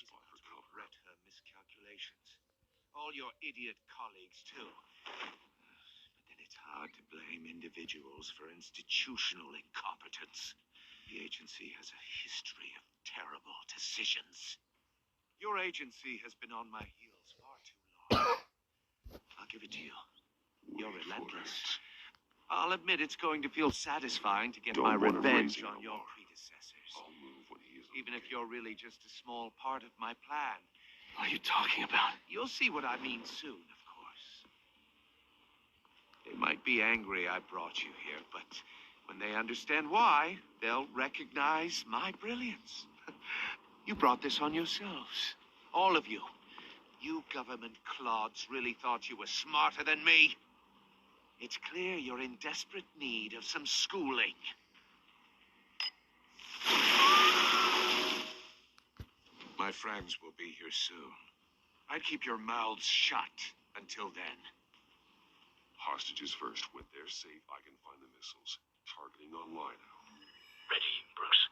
regret her miscalculations. All your idiot colleagues, too. But then it's hard to blame individuals for institutional incompetence. The agency has a history of terrible decisions. Your agency has been on my heels far too long. I'll give it to you. You're relentless. I'll admit it's going to feel satisfying to get my revenge on your predecessors. I'll move when he is even if you're really just a small part of my plan. What are you talking about? You'll see what I mean soon, of course. They might be angry I brought you here, but when they understand why, they'll recognize my brilliance. You brought this on yourselves. All of you. You government clods really thought you were smarter than me. It's clear you're in desperate need of some schooling. My friends will be here soon. I'd keep your mouths shut until then. Hostages first. When they're safe, I can find the missiles. Targeting online now. Ready, Bruce.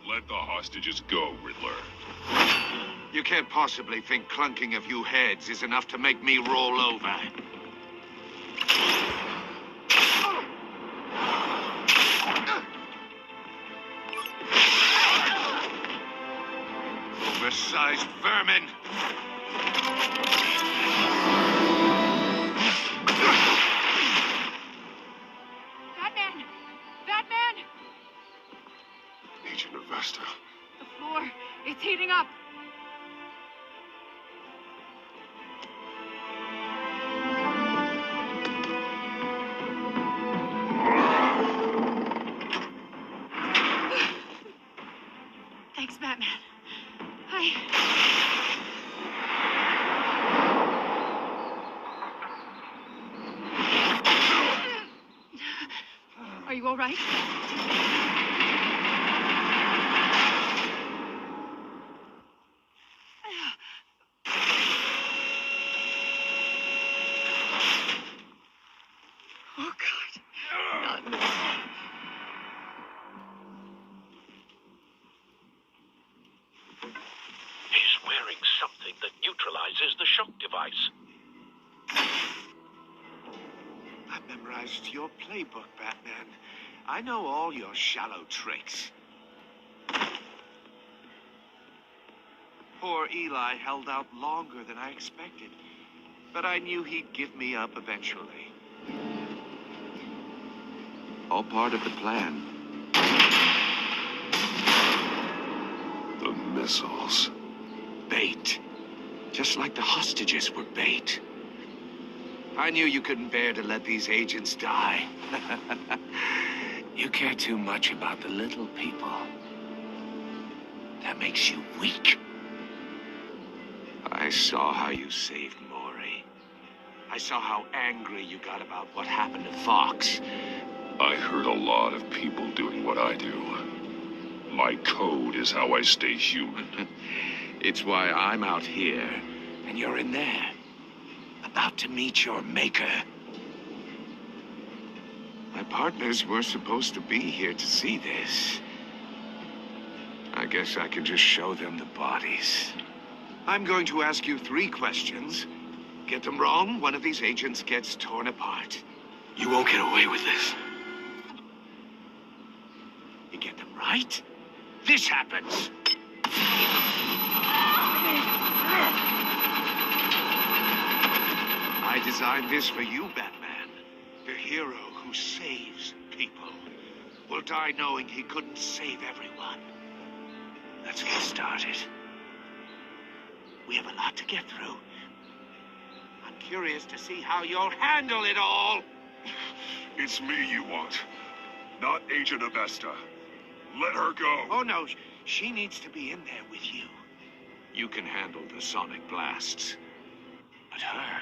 Let the hostages go, Riddler. You can't possibly think clunking a few heads is enough to make me roll over. Oversized vermin! Batman! Batman! Agent Avesta. The floor, it's heating up. Thanks, Batman. Are you all right? Oh, God. Not more. He's wearing something that neutralizes the shock device. I've memorized your playbook, Batman. I know all your shallow tricks. Poor Eli held out longer than I expected, but I knew he'd give me up eventually. All part of the plan. The missiles. Bait. Just like the hostages were bait. I knew you couldn't bear to let these agents die. You care too much about the little people. That makes you weak. I saw how you saved Maury. I saw how angry you got about what happened to Fox. I heard a lot of people doing what I do. My code is how I stay human. It's why I'm out here, and you're in there. About to meet your maker. My partners were supposed to be here to see this. I guess I can just show them the bodies. I'm going to ask you 3 questions. Get them wrong, one of these agents gets torn apart. You won't get away with this. You get them right, this happens. I designed this for you, Batman. The hero who saves people will die knowing he couldn't save everyone. Let's get started. We have a lot to get through. I'm curious to see how you'll handle it all. It's me you want, not Agent Avesta. Let her go. Oh, no. She needs to be in there with you. You can handle the sonic blasts. But her,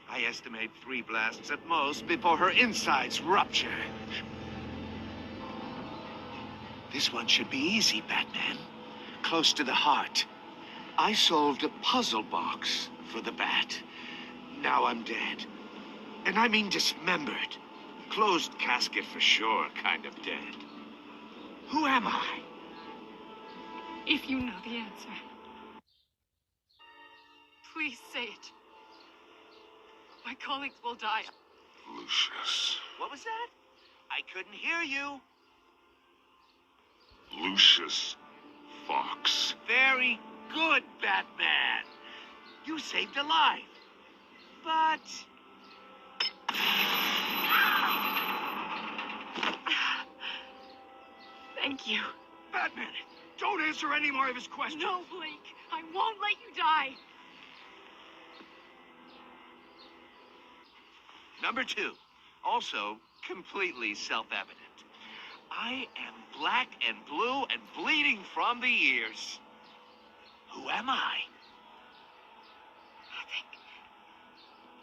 I estimate 3 blasts at most before her insides rupture. This one should be easy, Batman. Close to the heart. I solved a puzzle box for the bat. Now I'm dead. And I mean dismembered. Closed casket for sure, kind of dead. Who am I? If you know the answer, please say it. My colleagues will die. Lucius. What was that? I couldn't hear you. Lucius Fox. Very good, Batman. You saved a life. But... Thank you. Batman, don't answer any more of his questions. No, Blake. I won't let you die. Number 2, also completely self-evident. I am black and blue and bleeding from the ears. Who am I?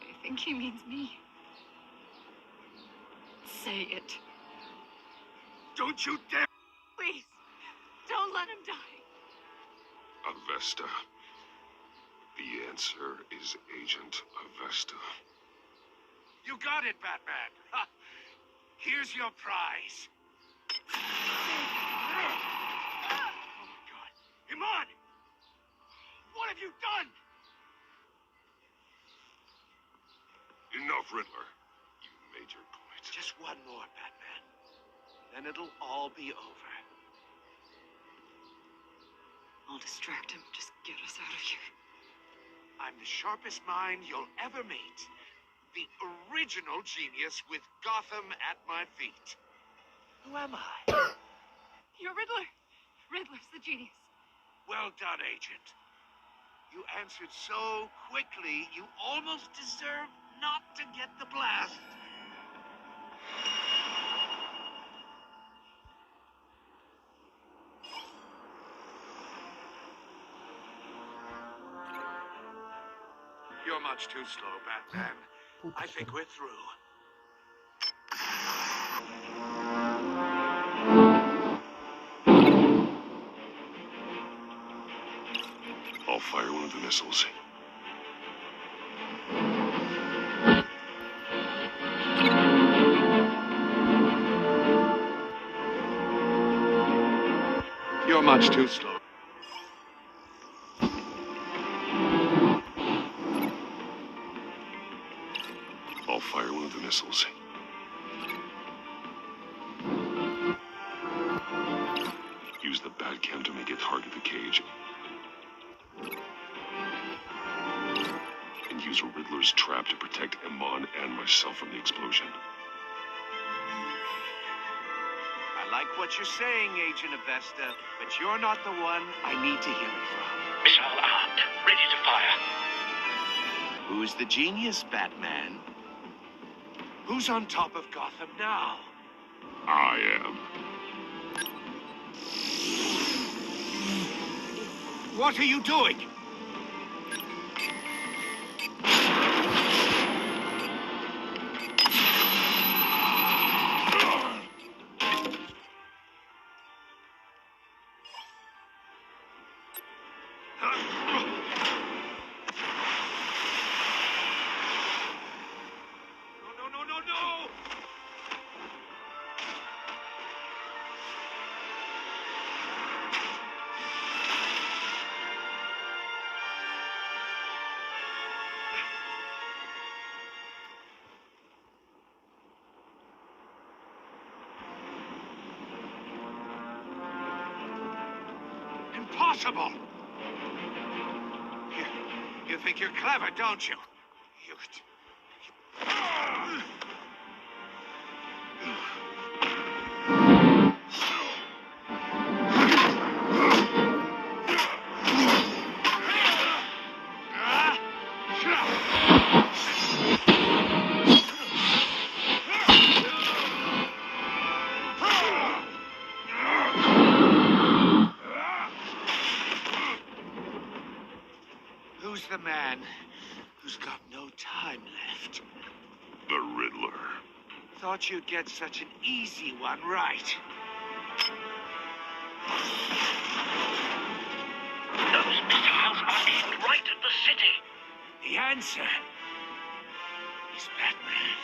I think he means me. Say it. Don't you dare! Please, don't let him die. Avesta. The answer is Agent Avesta. You got it, Batman. Ha. Here's your prize. Oh, my God. Iman! What have you done? Enough, Riddler. You made your point. Just one more, Batman. Then it'll all be over. I'll distract him. Just get us out of here. I'm the sharpest mind you'll ever meet. The original genius with Gotham at my feet. Who am I? You're Riddler. Riddler's the genius. Well done, Agent. You answered so quickly, you almost deserve not to get the blast. You're much too slow, Batman. I think we're through. I'll fire one of the missiles. You're much too slow. I'll fire one of the missiles. Use the Batcam to make it target the cage. And use a Riddler's trap to protect Iman and myself from the explosion. I like what you're saying, Agent Avesta, but you're not the one I need to hear it from. Missile armed, ready to fire. Who's the genius, Batman? Who's on top of Gotham now? I am. What are you doing? No! Impossible! You think you're clever, don't you? Who's the man who's got no time left? The Riddler. Thought you'd get such an easy one right. Those missiles are aimed right at the city. The answer is Batman.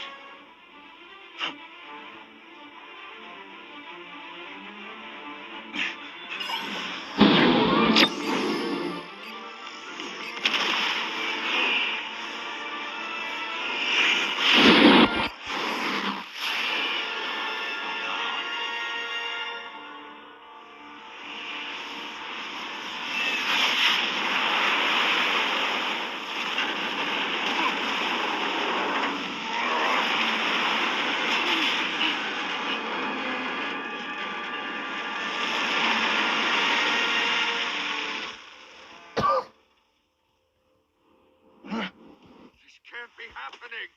This can't be happening.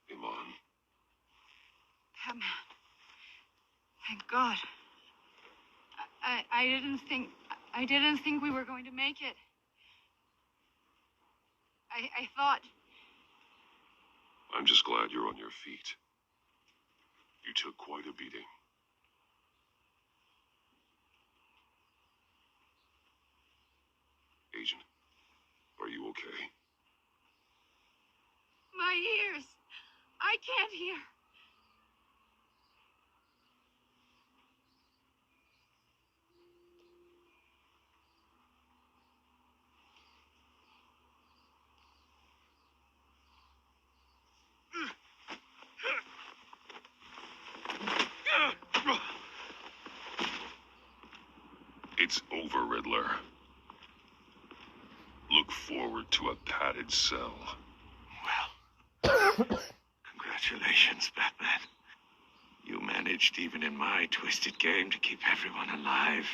Come on. Batman. Thank God. I didn't think we were going to make it. I thought. I'm just glad you're on your feet. You took quite a beating. Agent, are you okay? My ears. I can't hear. It's over, Riddler. Look forward to a padded cell. Well, congratulations, Batman. You managed, even in my twisted game, to keep everyone alive.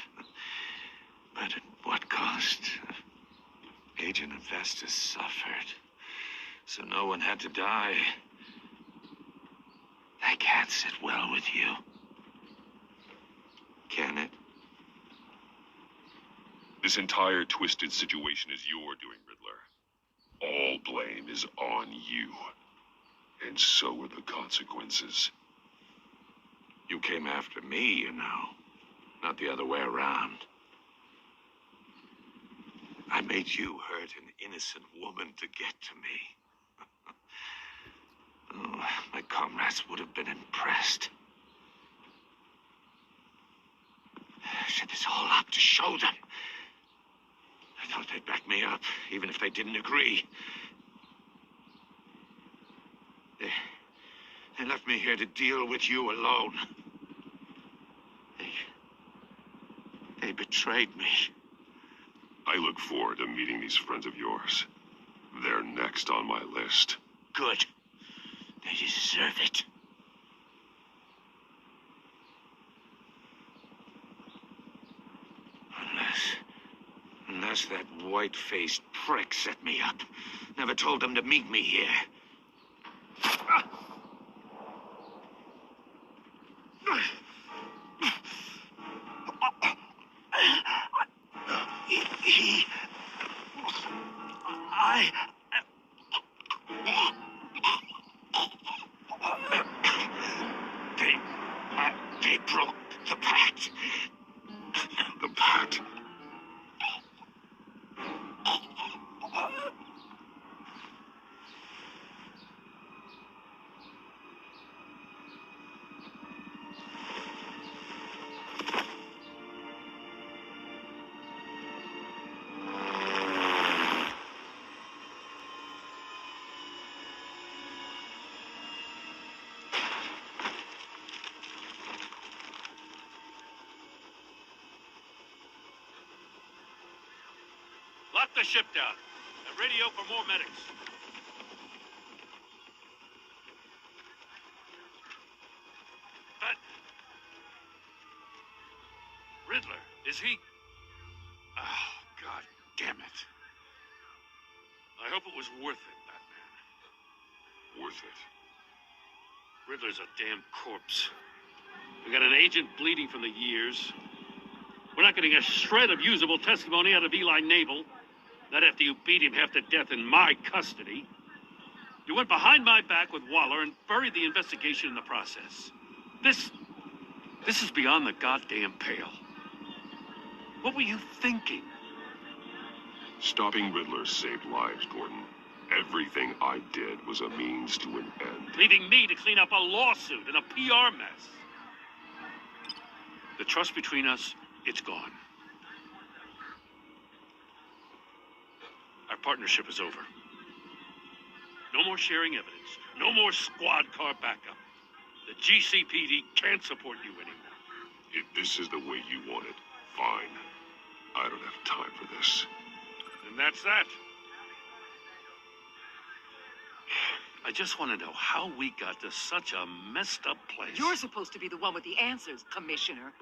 But at what cost? Agent Investus suffered, so no one had to die. That can't sit well with you. Can it? This entire twisted situation is your doing, Riddler. All blame is on you. And so are the consequences. You came after me, you know. Not the other way around. I made you hurt an innocent woman to get to me. Oh, my comrades would have been impressed. I set this all up to show them. I thought they'd back me up, even if they didn't agree. They left me here to deal with you alone. They betrayed me. I look forward to meeting these friends of yours. They're next on my list. Good. They deserve it. Unless that white-faced prick set me up. Never told them to meet me here. They broke the pact. The pact? Lock the ship down and radio for more medics. But Riddler, is he? hope it was worth it, Batman. Worth it. Riddler's a damn corpse. We got an agent bleeding from the years. We're not getting a shred of usable testimony out of Eli Nabel. Not after you beat him half to death in my custody. You went behind my back with Waller and buried the investigation in the process. This is beyond the goddamn pale. What were you thinking? Stopping Riddler saved lives, Gordon. Everything I did was a means to an end. Leaving me to clean up a lawsuit and a PR mess. The trust between us, it's gone. Our partnership is over. No more sharing evidence. No more squad car backup. The GCPD can't support you anymore. If this is the way you want it, fine. I don't have time for this. And that's that. I just want to know how we got to such a messed up place. You're supposed to be the one with the answers, Commissioner.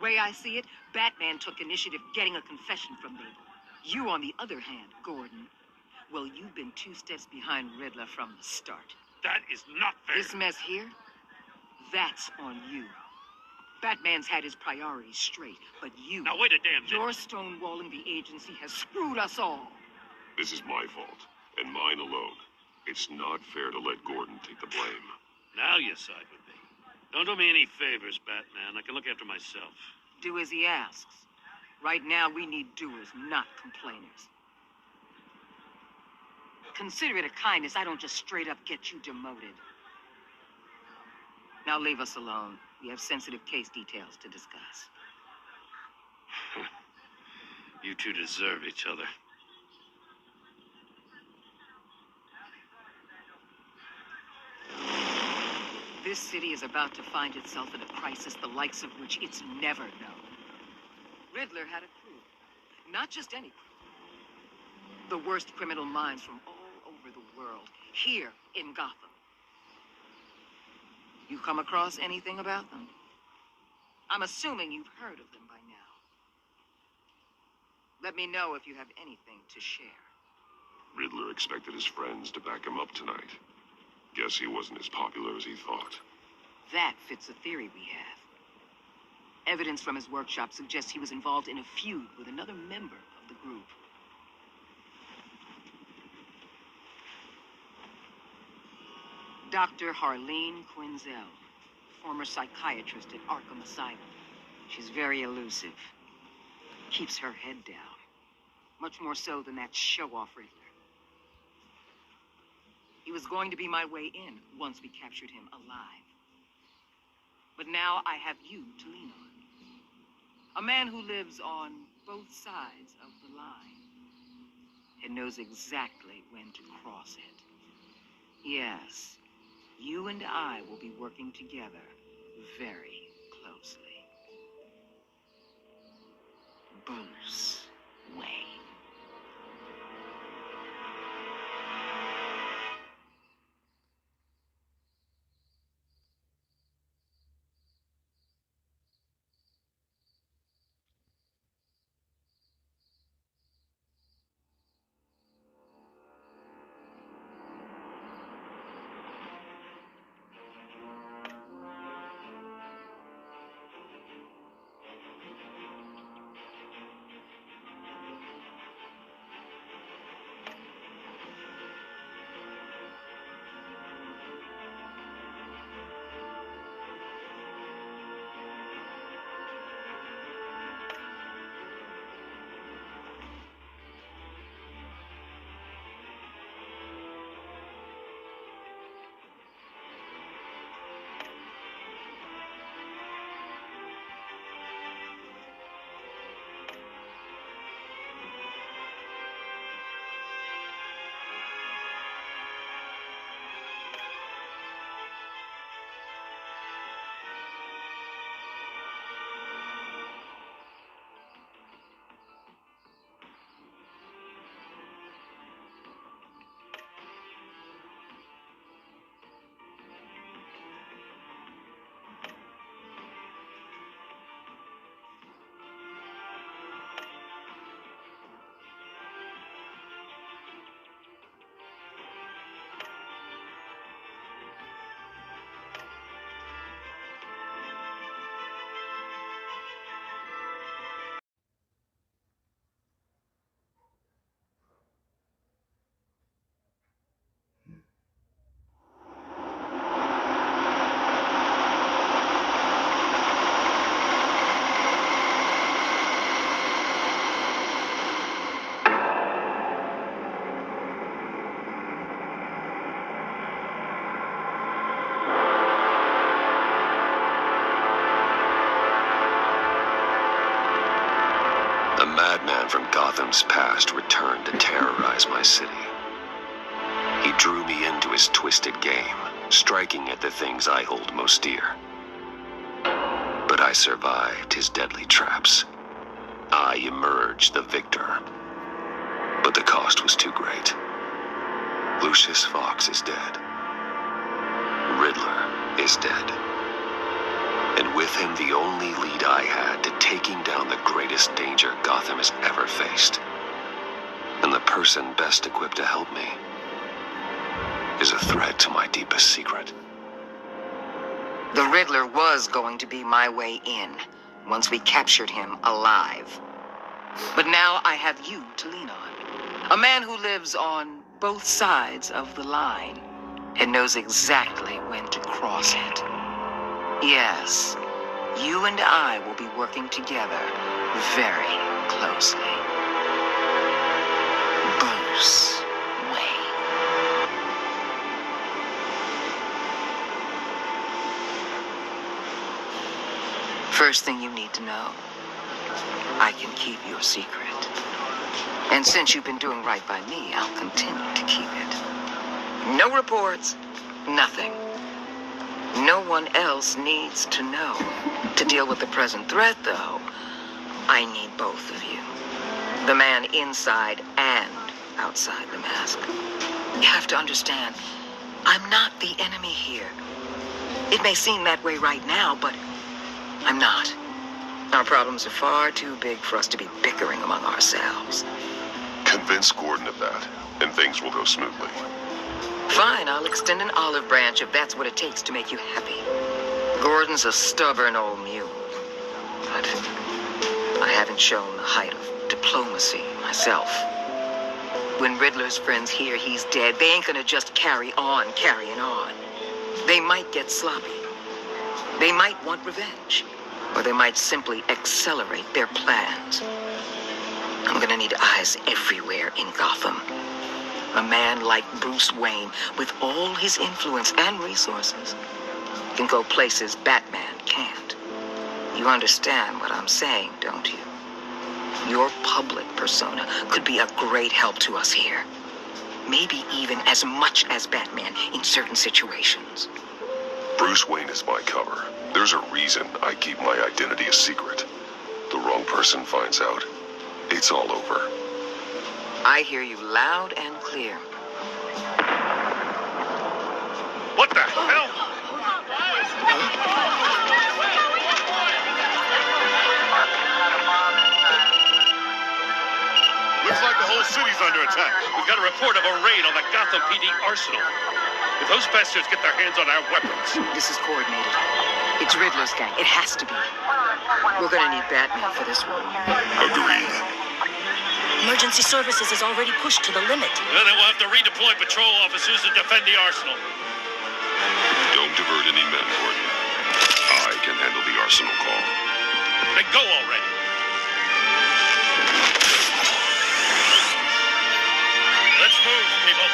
Way I see it, Batman took initiative getting a confession from Nabel. You, on the other hand, Gordon, well, you've been 2 steps behind Riddler from the start. That is not fair. This mess here, that's on you. Batman's had his priorities straight, but you... Now wait a damn minute. Your stonewalling the agency has screwed us all. This is my fault, and mine alone. It's not fair to let Gordon take the blame. Now you side with me. Don't do me any favors, Batman. I can look after myself. Do as he asks. Right now, we need doers, not complainers. Consider it a kindness I don't just straight up get you demoted. Now leave us alone. We have sensitive case details to discuss. You two deserve each other. This city is about to find itself in a crisis the likes of which it's never known. Riddler had a crew. Not just any crew. The worst criminal minds from all over the world, here in Gotham. You come across anything about them? I'm assuming you've heard of them by now. Let me know if you have anything to share. Riddler expected his friends to back him up tonight. Guess he wasn't as popular as he thought. That fits a theory we have. Evidence from his workshop suggests he was involved in a feud with another member of the group. Dr. Harleen Quinzel, former psychiatrist at Arkham Asylum. She's very elusive. Keeps her head down. Much more so than that show-off Riddler. He was going to be my way in once we captured him alive. But now I have you to lean on. A man who lives on both sides of the line and knows exactly when to cross it. Yes, you and I will be working together very closely. Bruce Wayne. mastermind from Gotham's past returned to terrorize my city. He drew me into his twisted game, striking at the things I hold most dear. But I survived his deadly traps. I emerged the victor. But the cost was too great. Lucius Fox is dead. Riddler is dead. And with him, the only lead I had to taking down the greatest danger Gotham has ever faced. And the person best equipped to help me is a threat to my deepest secret. The Riddler was going to be my way in, once we captured him alive. But now I have you to lean on. A man who lives on both sides of the line and knows exactly when to cross it. Yes, you and I will be working together very closely. Bruce Wayne. First thing you need to know, I can keep your secret. And since you've been doing right by me, I'll continue to keep it. No reports, nothing. No one else needs to know. To deal with the present threat, though, I need both of you. The man inside and outside the mask. You have to understand, I'm not the enemy here. It may seem that way right now, but I'm not. Our problems are far too big for us to be bickering among ourselves. Convince Gordon of that, and things will go smoothly. Fine, I'll extend an olive branch if that's what it takes to make you happy. Gordon's a stubborn old mule, but I haven't shown the height of diplomacy myself. When Riddler's friends hear he's dead, they ain't gonna just carrying on. They might get sloppy. They might want revenge, or they might simply accelerate their plans. I'm gonna need eyes everywhere in Gotham. A man like Bruce Wayne, with all his influence and resources, can go places Batman can't. You understand what I'm saying, don't you? Your public persona could be a great help to us here. Maybe even as much as Batman in certain situations. Bruce Wayne is my cover. There's a reason I keep my identity a secret. The wrong person finds out, it's all over. I hear you loud and clear. What the hell? Looks like the whole city's under attack. We've got a report of a raid on the Gotham PD arsenal. If those bastards get their hands on our weapons... This is coordinated. It's Riddler's gang. It has to be. We're gonna need Batman for this one. Agreed. Emergency services is already pushed to the limit. Well, then we'll have to redeploy patrol officers to defend the arsenal. Don't divert any men, Gordon. I can handle the arsenal call. Then go already. Let's move, people.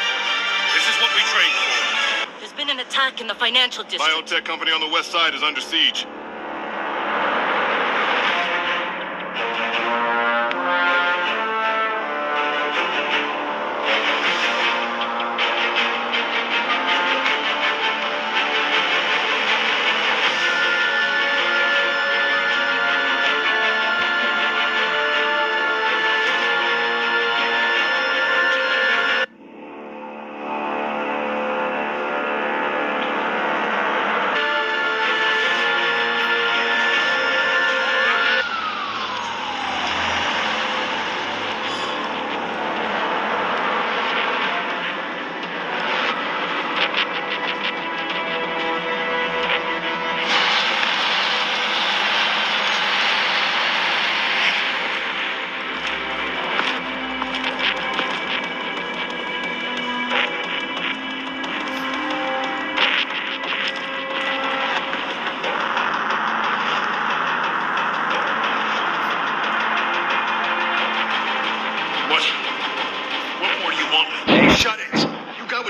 This is what we trained for. There's been an attack in the financial district. Biotech company on the west side is under siege.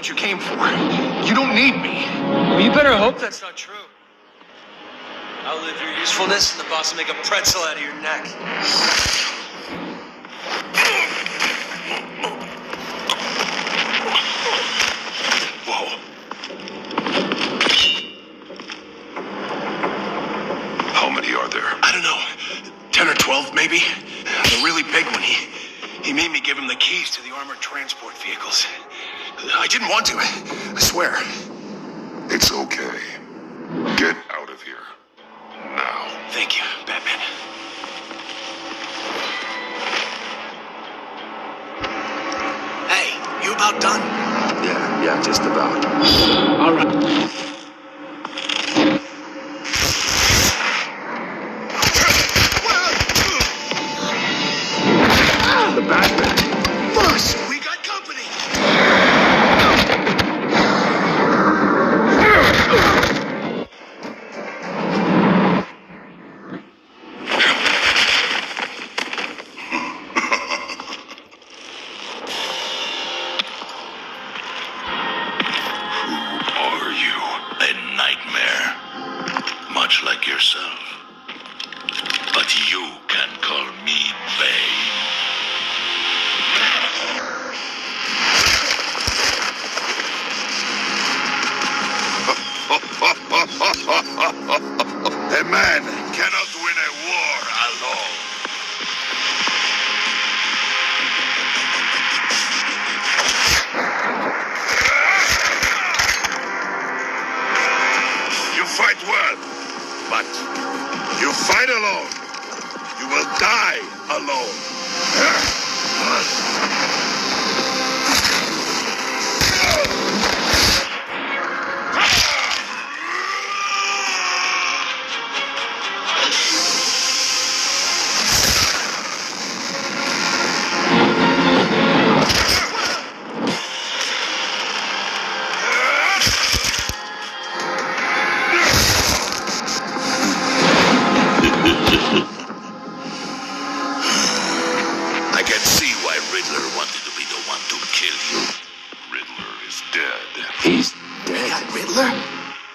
You came for. You don't need me. Well, you better hope that's not true. Outlive your usefulness, and the boss will make a pretzel out of your neck. He made me give him the keys to the armored transport vehicles. I didn't want to, I swear. It's okay. Get out of here. Now. Thank you, Batman. Hey, you about done? Yeah, just about. All right. The Batman. Boss, we got company. Much like yourself. But you can call me Bane. A man cannot win a war alone. You fight well, but you fight alone. You will die alone. I can see why Riddler wanted to be the one to kill you. Riddler is dead. He's dead. Riddler?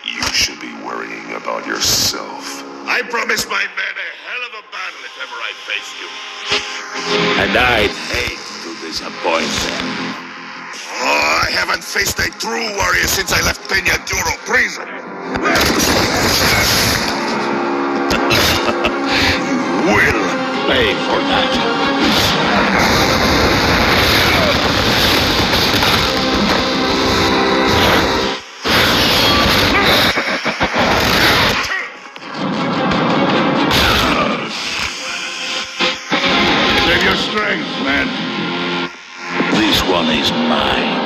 You should be worrying about yourself. I promised my men a hell of a battle if ever I faced you. And I'd hate to disappoint them. Oh, I haven't faced a true warrior since I left Peña Duro prison. You will pay for that. Save your strength, man. This one is mine.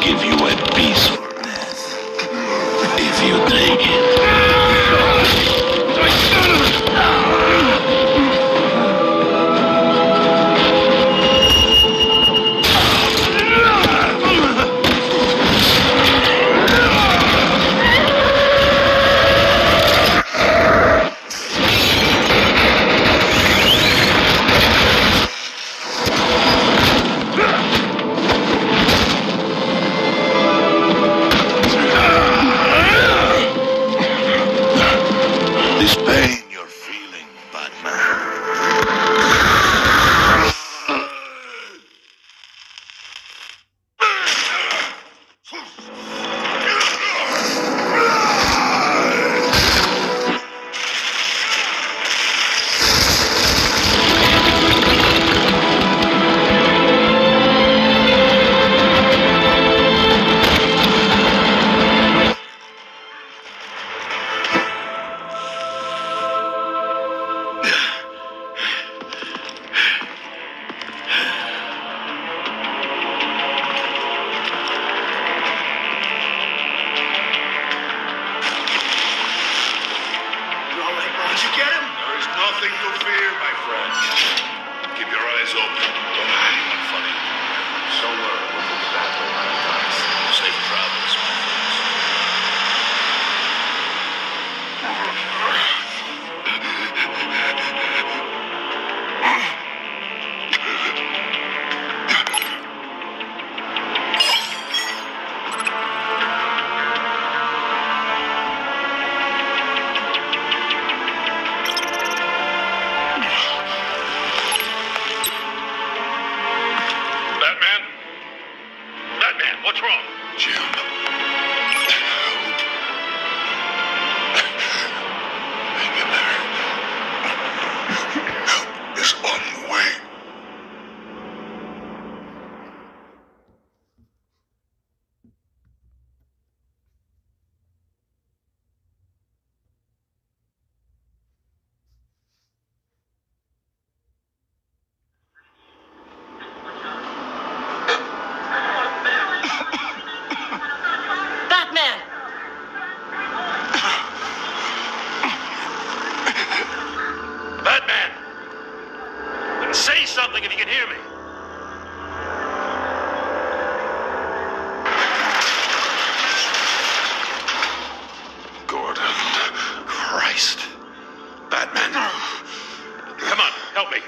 Give you a peaceful death if you take it. This pain you're feeling, Batman. Did you get him? There is nothing to fear, my friend. Keep your eyes open. Don't do anyone funny. So we'll be back when I dies. Safe travels, my friends. something if you can hear me. Gordon. Christ. Batman. Come on, help me.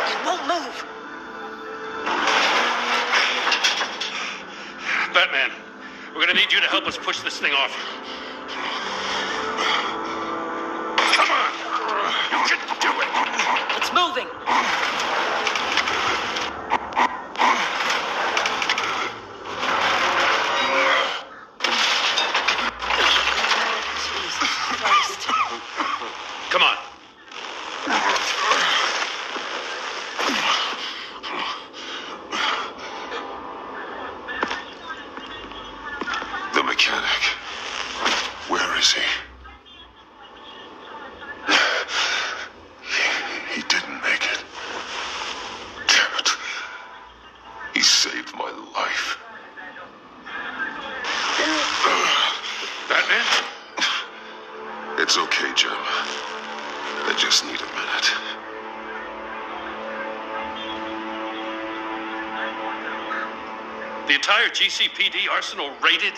It won't move. Batman, we're gonna need you to help us push this thing off. Come on! You can do it! It's moving. Jesus Christ. Come on. The mechanic. Where is he? He didn't make it. Damn it. He saved my life. Batman? It's okay, Jim. I just need a minute. The entire GCPD arsenal raided?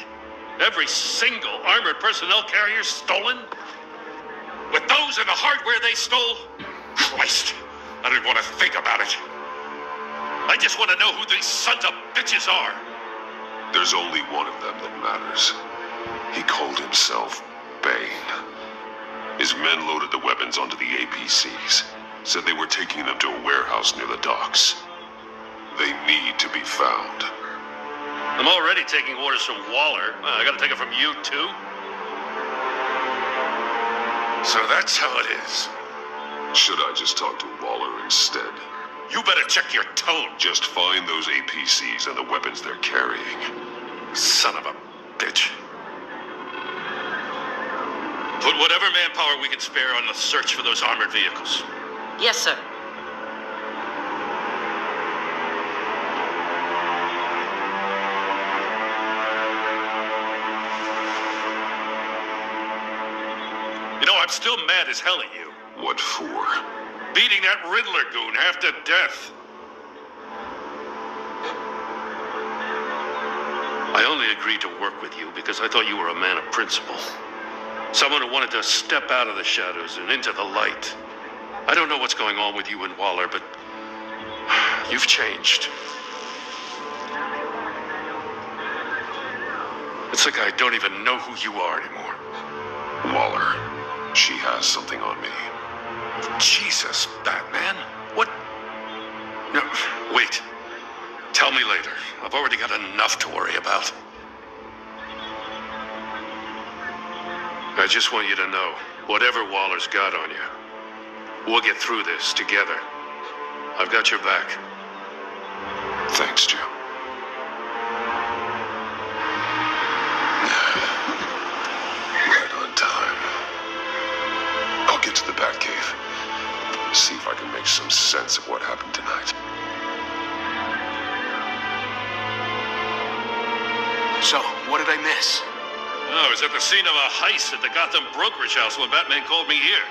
Every single armored personnel carrier stolen? With those and the hardware they stole? Christ, I didn't want to think about it. I just want to know who these sons of bitches are. There's only one of them that matters. He called himself Bane. His men loaded the weapons onto the APCs, said they were taking them to a warehouse near the docks. They need to be found. I'm already taking orders from Waller. I gotta take it from you, too? So that's how it is. Should I just talk to Waller instead? You better check your tone. Just find those APCs and the weapons they're carrying. Son of a bitch. Put whatever manpower we can spare on the search for those armored vehicles. Yes, sir. You know, I'm still mad as hell at you. What for? Beating that Riddler goon half to death. I only agreed to work with you because I thought you were a man of principle. Someone who wanted to step out of the shadows and into the light. I don't know what's going on with you and Waller, but you've changed. It's like I don't even know who you are anymore. Waller. She has something on me. Jesus, Batman. What? No, wait. Tell me later. I've already got enough to worry about. I just want you to know, whatever Waller's got on you, we'll get through this together. I've got your back. Thanks, Jim. Right on time. I'll get to the Batcave. See if I can make some sense of what happened tonight. So, what did I miss? Oh, I was at the scene of a heist at the Gotham brokerage house when Batman called me here.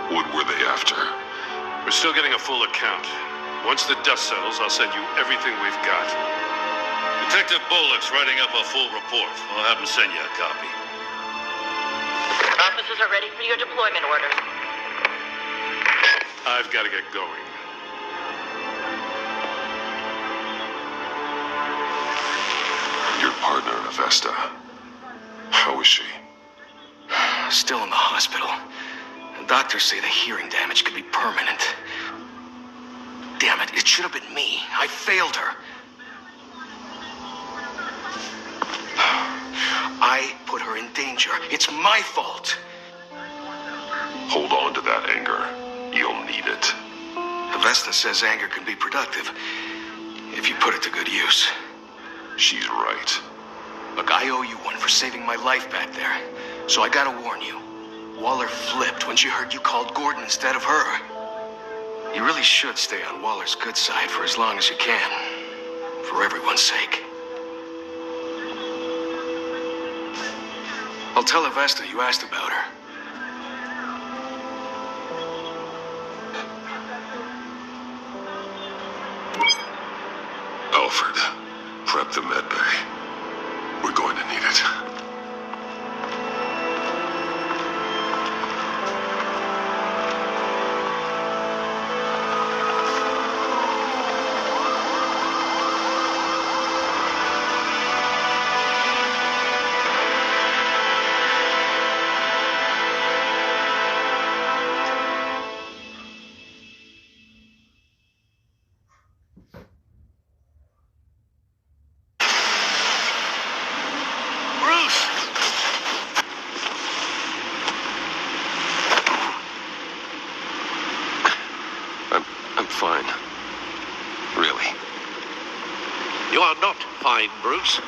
What were they after? We're still getting a full account. Once the dust settles, I'll send you everything we've got. Detective Bullock's writing up a full report. I'll have him send you a copy. Officers are ready for your deployment orders. I've got to get going. Your partner, Avesta. How is she? Still in the hospital. The doctors say the hearing damage could be permanent. Damn it, it should have been me. I failed her. I put her in danger. It's my fault. Hold on to that anger. You'll need it. Avesta says anger can be productive if you put it to good use. She's right. Look, I owe you one for saving my life back there. So I gotta warn you. Waller flipped when she heard you called Gordon instead of her. You really should stay on Waller's good side for as long as you can. For everyone's sake. I'll tell Avesta you asked about her. Alfred, prep the med bay. We're going to need it. Fine. Really. You are not fine, Bruce.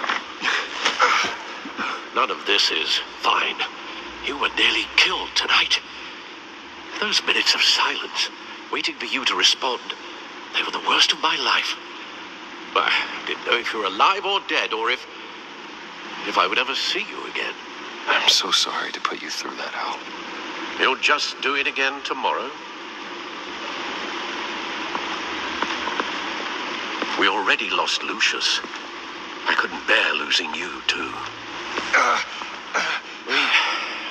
None of this is fine. You were nearly killed tonight. Those minutes of silence, waiting for you to respond, they were the worst of my life. I didn't know if you were alive or dead, or if I would ever see you again. I'm so sorry to put you through that, Al. You'll just do it again tomorrow? We already lost Lucius. I couldn't bear losing you, too.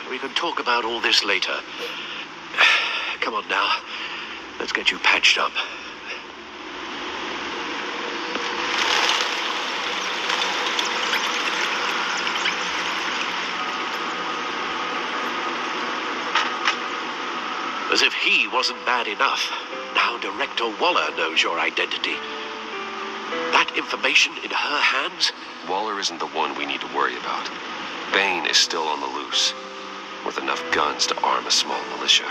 We can talk about all this later. Come on now. Let's get you patched up. As if he wasn't bad enough, now Director Waller knows your identity. That information in her hands? Waller isn't the one we need to worry about. Bane is still on the loose, with enough guns to arm a small militia.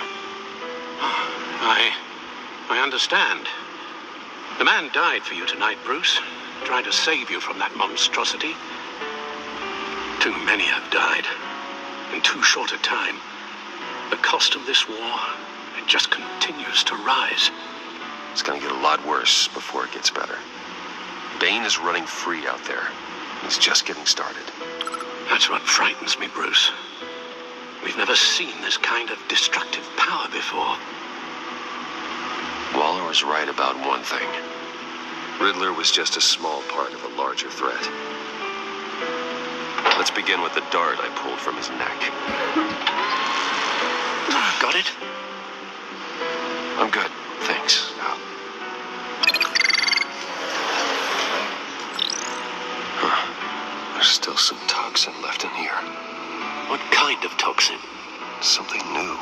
I understand. The man died for you tonight, Bruce, trying to save you from that monstrosity. Too many have died, in too short a time. The cost of this war, it just continues to rise. It's gonna get a lot worse before it gets better. Bane is running free out there. He's just getting started. That's what frightens me, Bruce. We've never seen this kind of destructive power before. Waller was right about one thing. Riddler was just a small part of a larger threat. Let's begin with the dart I pulled from his neck. Got it? I'm good, thanks. There's still some toxin left in here. What kind of toxin? Something new.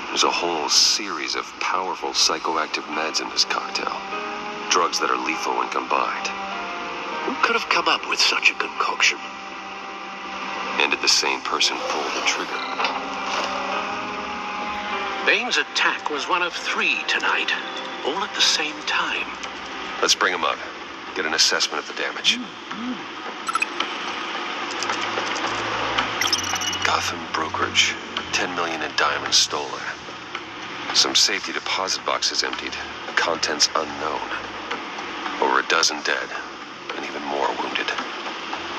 There's a whole series of powerful psychoactive meds in this cocktail. Drugs that are lethal when combined. Who could have come up with such a concoction? And did the same person pull the trigger? Bane's attack was one of 3 tonight, all at the same time. Let's bring him up. Get an assessment of the damage. Gotham brokerage. 10 million in diamonds stolen. Some safety deposit boxes emptied. Contents unknown. Over a dozen dead, and even more wounded.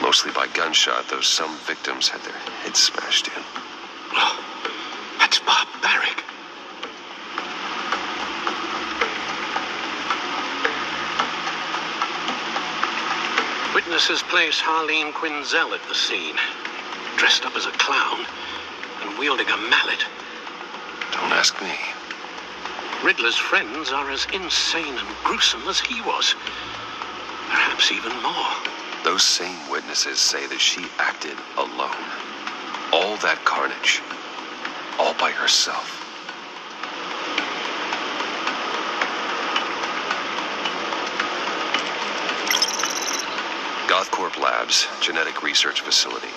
Mostly by gunshot, though some victims had their heads smashed in. Oh, that's barbaric. Witnesses place Harleen Quinzel at the scene, dressed up as a clown and wielding a mallet. Don't ask me. Riddler's friends are as insane and gruesome as he was. Perhaps even more. Those same witnesses say that she acted alone. All that carnage. All by herself. GothCorp Labs, genetic research facility.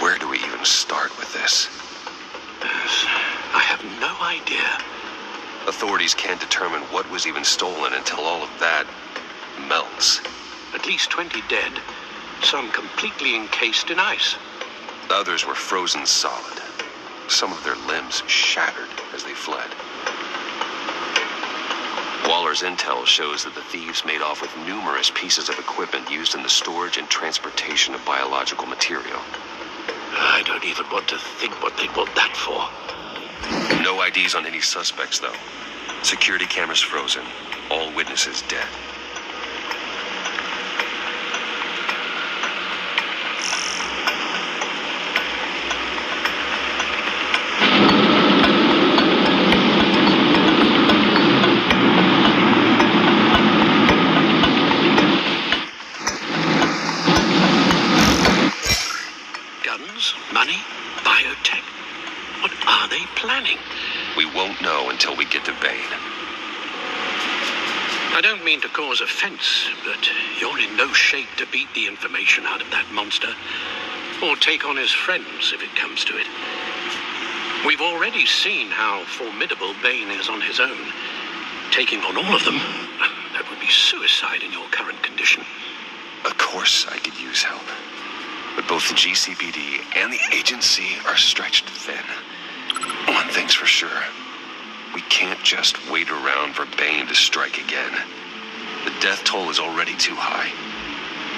Where do we even start with this? Yes, I have no idea. Authorities can't determine what was even stolen until all of that melts. At least 20 dead, some completely encased in ice. Others were frozen solid. Some of their limbs shattered as they fled. Waller's intel shows that the thieves made off with numerous pieces of equipment used in the storage and transportation of biological material. I don't even want to think what they'd want that for. No IDs on any suspects, though. Security cameras frozen. all witnesses dead. Guns, money, biotech. What are they planning? We won't know until we get to Bane. I don't mean to cause offense, but you're in no shape to beat the information out of that monster, or take on his friends if it comes to it. We've already seen how formidable Bane is on his own. Taking on all of them, that would be suicide in your current condition. Of course I could use help. But both the GCPD and the agency are stretched thin. One thing's for sure. We can't just wait around for Bane to strike again. The death toll is already too high.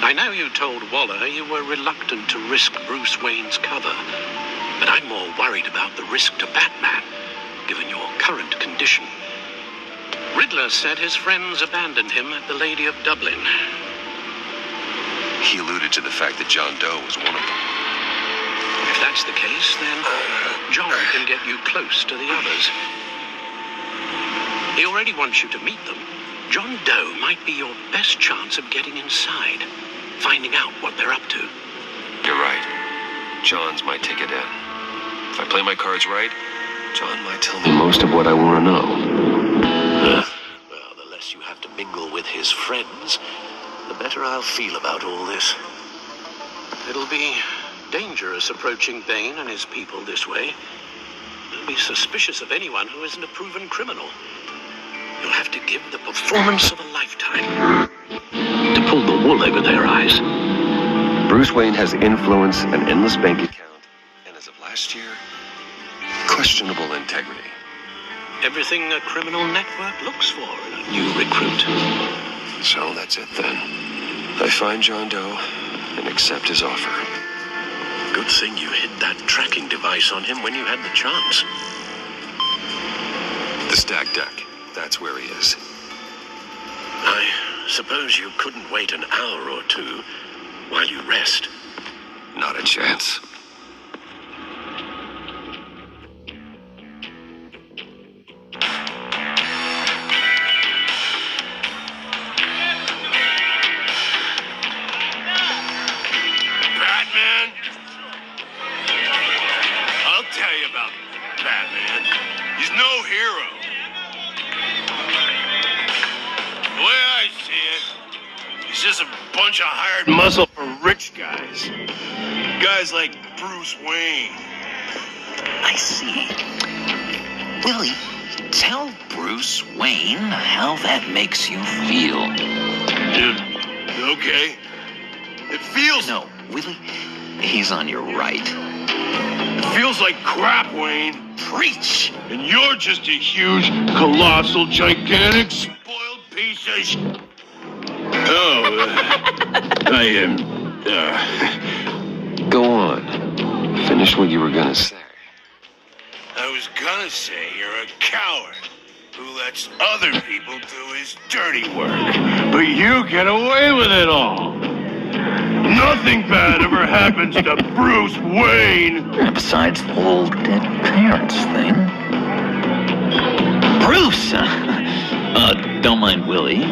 I know you told Waller you were reluctant to risk Bruce Wayne's cover, but I'm more worried about the risk to Batman, given your current condition. Riddler said his friends abandoned him at the Lady of Dublin. He alluded to the fact that John Doe was one of them. If that's the case, then John can get you close to the others. He already wants you to meet them. John Doe might be your best chance of getting inside, finding out what they're up to. You're right. John's my ticket in. If I play my cards right, John might tell me most of what I want to know. Well, the less you have to mingle with his friends, the better I'll feel about all this. It'll be dangerous approaching Bane and his people this way. They'll be suspicious of anyone who isn't a proven criminal. You'll have to give the performance of a lifetime to pull the wool over their eyes. Bruce Wayne has influence, an endless bank account, and as of last year, questionable integrity. Everything a criminal network looks for in a new recruit. So that's it then. I find John Doe and accept his offer. Good thing you hid that tracking device on him when you had the chance. The stack deck. That's where he is. I suppose you couldn't wait an hour or two while you rest. Not a chance. Batman? I'll tell you about Batman. He's no hero. The way I see it, he's just a bunch of hired muscle for rich guys. Guys like Bruce Wayne. I see. Willie, tell Bruce Wayne how that makes you feel. Okay. It feels... No, Willie, he's on your right. It feels like crap, Wayne. Preach! And you're just a huge, colossal, gigantic, spoiled piece of sh... I am... Go on. Finish what you were gonna say. I was gonna say you're a coward who lets other people do his dirty work. But you get away with it all. Nothing bad ever happens to Bruce Wayne. Besides the whole dead parents thing. Bruce! Don't mind Willie.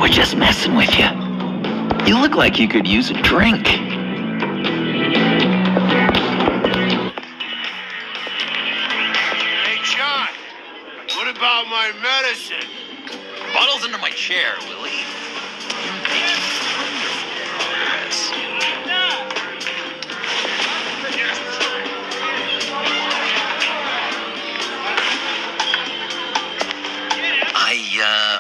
We're just messing with you. You look like you could use a drink. Hey, John, what about my medicine? Bottle's under my chair, Willie.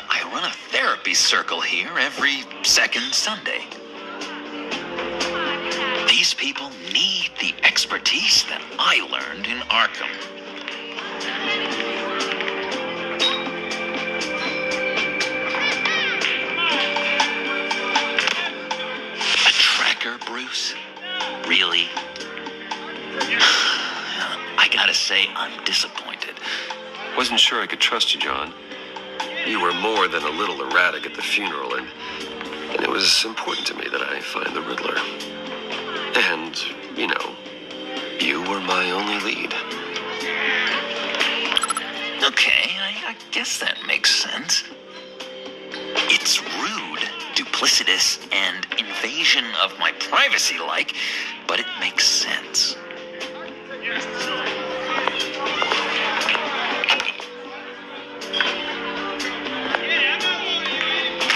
I run a therapy circle here every second Sunday. These people need the expertise that I learned in Arkham. A tracker, Bruce? Really? I gotta say, I'm disappointed. Wasn't sure I could trust you, John. You were more than a little erratic at the funeral, and it was important to me that I find the Riddler. And, you know, you were my only lead. Okay, I guess that makes sense. It's rude, duplicitous, and invasion of my privacy-like, but it makes sense.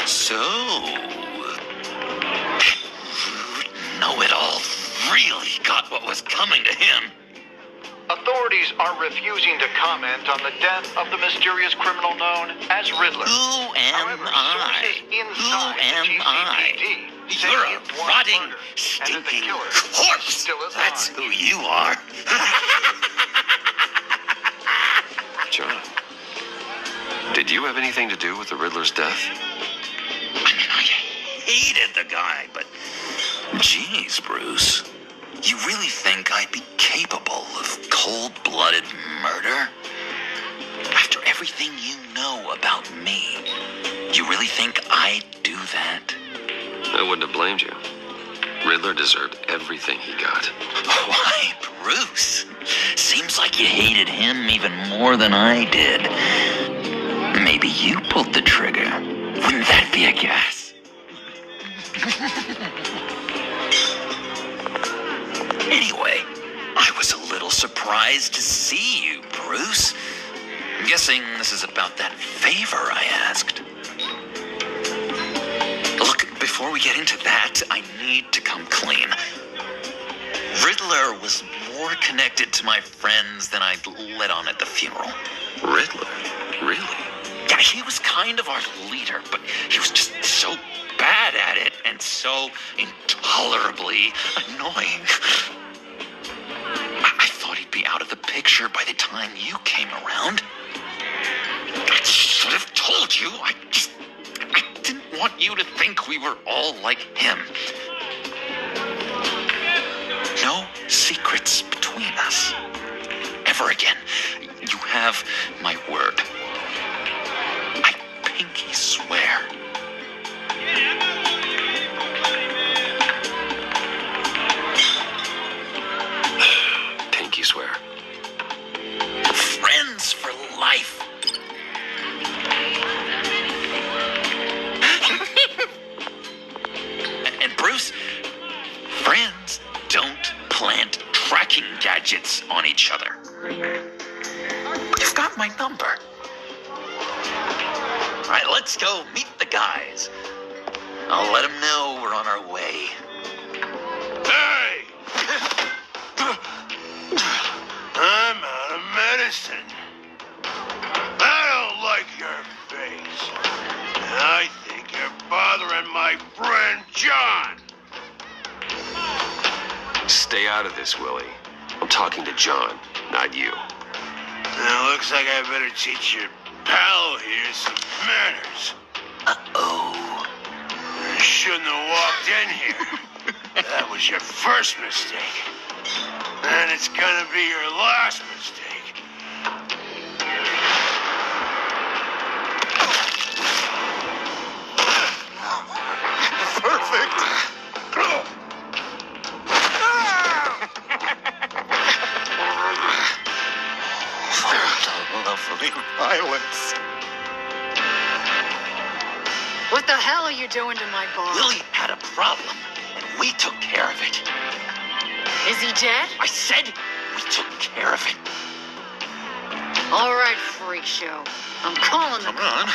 So, know-it-all really got what was coming to him. Authorities are refusing to comment on the death of the mysterious criminal known as Riddler. Who am I? Who am I? You're a rotting, stinking corpse. That's who you are. John, did you have anything to do with the Riddler's death? I mean, I hated the guy, but geez, Bruce. You really think I'd be capable of cold-blooded murder? After everything you know about me, you really think I'd do that? I wouldn't have blamed you. Riddler deserved everything he got. Why, Bruce? Seems like you hated him even more than I did. Maybe you pulled the trigger. Wouldn't that be a guess? Anyway, I was a little surprised to see you, Bruce. I'm guessing this is about that favor I asked. Look, before we get into that, I need to come clean. Riddler was more connected to my friends than I'd let on at the funeral. Riddler? Really? Yeah, he was kind of our leader, but he was just so bad at it and so intolerably annoying. I thought he'd be out of the picture by the time you came around. I should have told you. I didn't want you to think we were all like him. No secrets between us. Ever again. You have my word. I pinky swear. Pinky swear. Friends for life. And Bruce, friends don't plant tracking gadgets on each other. You've got my number. All right, let's go meet the guys. I'll let them know we're on our way. Hey! I'm out of medicine. I don't like your face. And I think you're bothering my friend John. Stay out of this, Willie. I'm talking to John, not you. Now, looks like I better teach your pal here some manners. Uh-oh. You shouldn't have walked in here. That was your first mistake. And it's gonna be your last mistake. Perfect. Lovely violence. What the hell are you doing to my bar? Willie had a problem, and we took care of it. Is he dead? I said we took care of it. All right, freak show. I'm calling the Come on.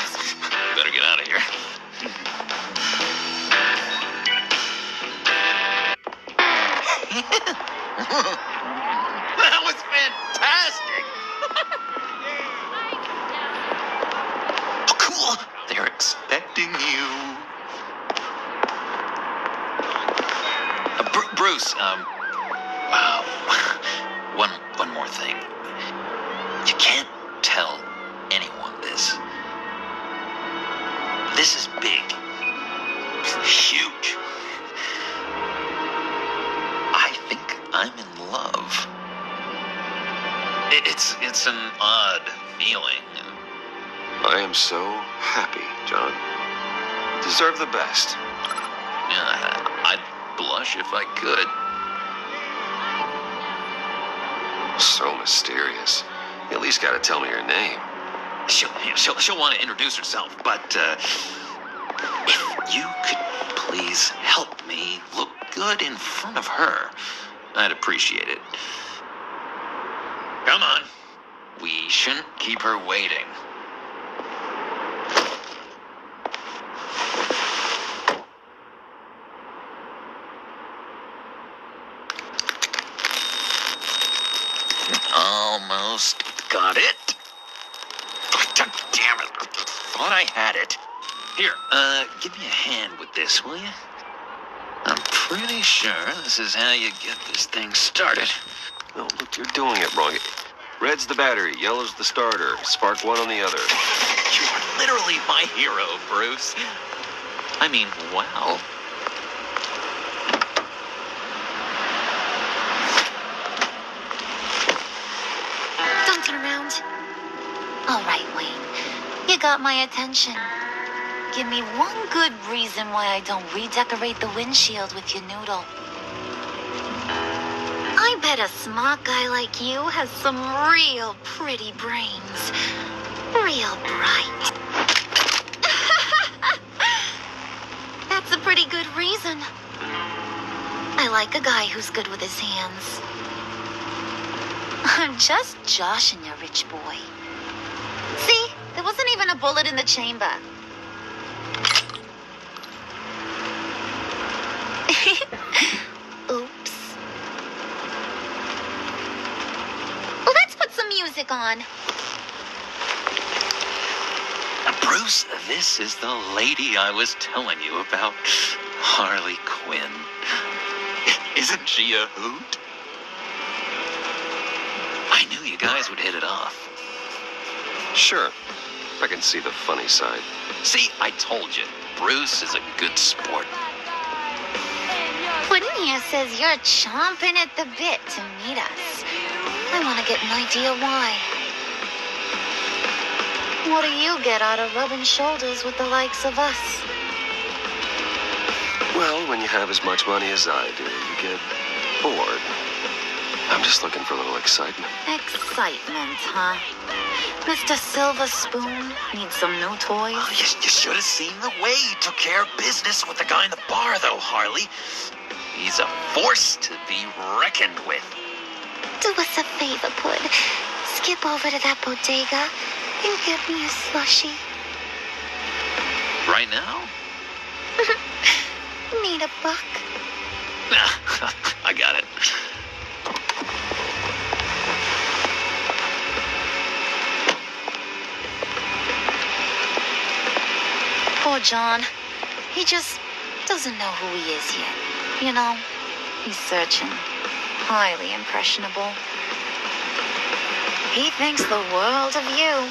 Better get out of here. That was fantastic. Oh, cool. They're expecting you. Bruce, one more thing. You can't tell anyone this. This is big. Huge. I think I'm in love. It's an odd feeling. I am so happy, John. You deserve the best. I'd blush if I could. So mysterious. You at least gotta tell me your name. She'll want to introduce herself, but if you could please help me look good in front of her, I'd appreciate it. Come on. We shouldn't keep her waiting. Almost got it. Damn it. Thought I had it. Here, give me a hand with this, will you? I'm pretty sure this is how you get this thing started. Oh, look, you're doing it wrong. Red's the battery, yellow's the starter. Spark one on the other. You are literally my hero, Bruce. I mean, wow. Don't turn around. All right, Wayne. You got my attention. Give me one good reason why I don't redecorate the windshield with your noodle. I bet a smart guy like you has some real pretty brains. Real bright. That's a pretty good reason. I like a guy who's good with his hands. I'm just joshing you, rich boy. See, there wasn't even a bullet in the chamber. Oops. Well, let's put some music on. Bruce, this is the lady I was telling you about. Harley Quinn. Isn't she a hoot? I knew you guys would hit it off. Sure. I can see the funny side. See, I told you. Bruce is a good sport. Puddin' here says you're chomping at the bit to meet us. I want to get an idea why. What do you get out of rubbing shoulders with the likes of us? Well, when you have as much money as I do, you get bored. I'm just looking for a little excitement. Excitement, huh? Mr. Silver Spoon needs some new toys? Oh, you should have seen the way he took care of business with the guy in the bar, though, Harley. He's a force to be reckoned with. Do us a favor, Pud. Skip over to that bodega and get me a slushie. Right now? Need a buck? I got it. Poor John. He just doesn't know who he is yet. You know, he's searching. Highly impressionable. He thinks the world of you.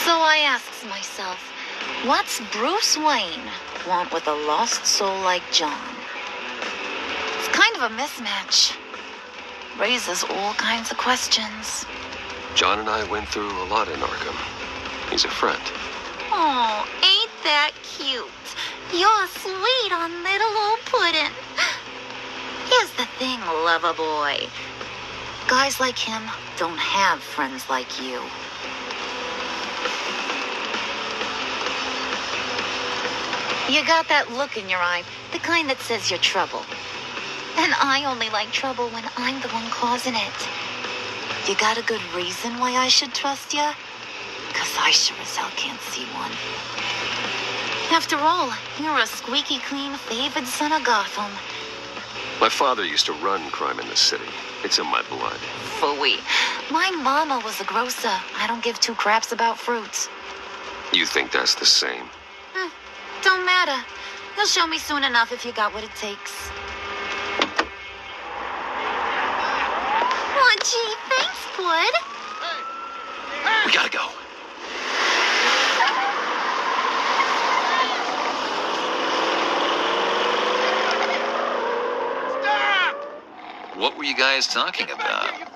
So I asks myself, what's Bruce Wayne want with a lost soul like John? It's kind of a mismatch. Raises all kinds of questions. John and I went through a lot in Arkham. He's a friend. Oh, ain't that cute? You're sweet on little old Puddin'. Here's the thing, lover boy. Guys like him don't have friends like you. You got that look in your eye, the kind that says you're trouble. And I only like trouble when I'm the one causing it. You got a good reason why I should trust you? 'Cause I sure as hell can't see one. After all, you're a squeaky clean favored son of Gotham. My father used to run crime in the city. It's in my blood. Phooey. My mama was a grocer. I don't give two craps about fruits. You think that's the same? Don't matter. You'll show me soon enough if you got what it takes. Oh, gee, thanks, Bud. We gotta go. What were you guys talking about?